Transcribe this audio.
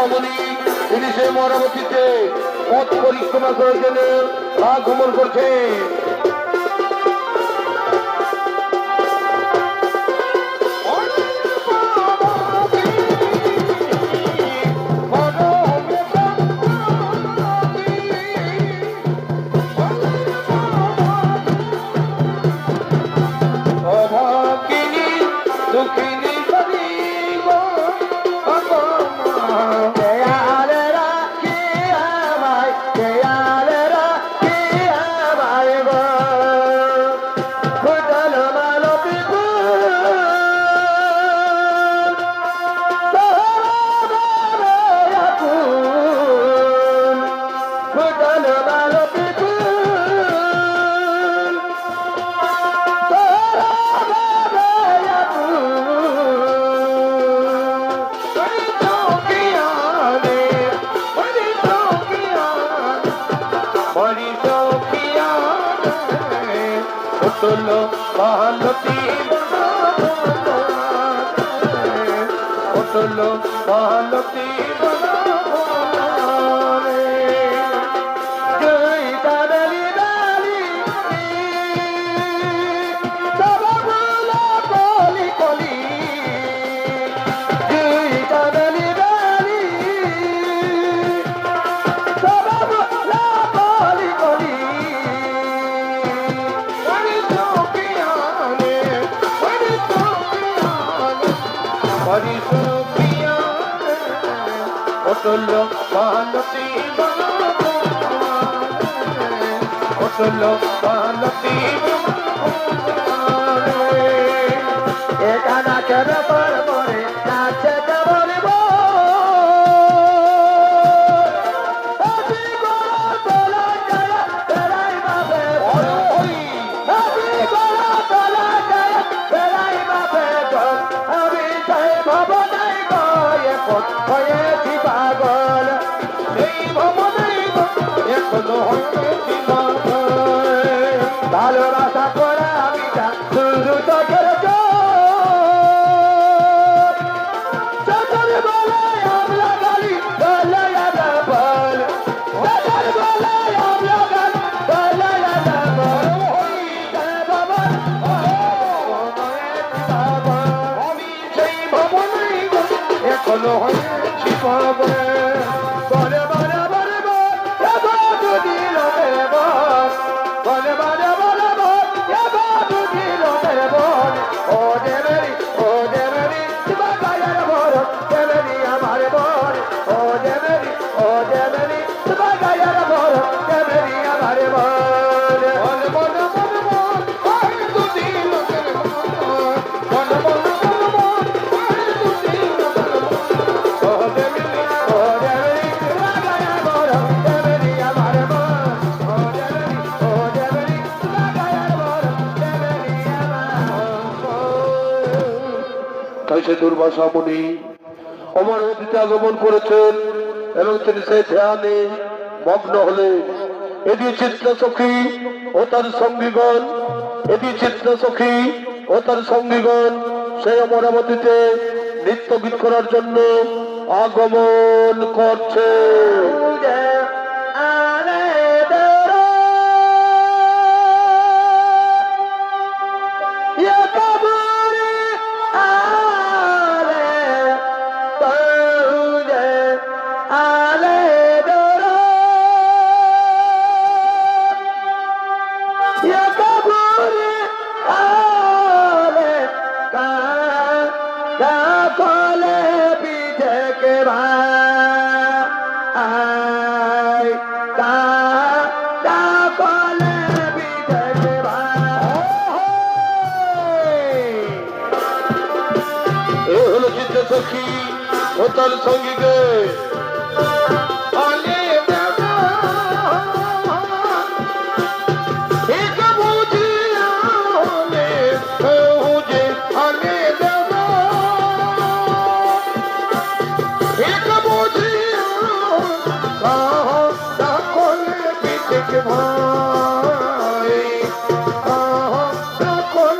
দুর্বাসামণি তিনি সেই মরামতিতে পথ পরিক্রমা করার জন্য আগমন করছে। Solo Mahalati Solo Mahalati Jai Dadali Dali Sababula Koli Koli Jai Dadali Dali Sababula Koli Koli Otolo Mahalati Otolo Mahalati Ekana kera par more nache kabore bo Adi go tola jaya terai babe oi Adi go tola jaya terai babe Abi jai bhavanai go ye pot hoye পাগল সেই ভবনেই এখনো হয়েছি ভালোবাসা করে আমি শুরু তো করেছ চতর বলায় আমরা গালি বলে বল চতর বলায় আমরা গালি বলে বল আমি সেই ভবনেই এখনো হয়েছি পাগল বলে বলে বলে বল দিল বল বলে বলে বলে বল দিল বল ও দেবেরি তোমার গায়ের বল দেবেরি আমার বল ও দেবেরি তোমার গায়ের বল দেবেরি আমার বল বল বল বল বল দিল বল বল তাই সে দুর্বাসামণি অমরাবতীতে আগমন করেছেন এবং তিনি সেই ধ্যানে মগ্ন হলেন। এদিকে চিত্রসখী ও তার সঙ্গীগণ সেই অমরাবতীতে নৃত্য গীত করার জন্য আগমন করছে। সখী ও তার সঙ্গীকে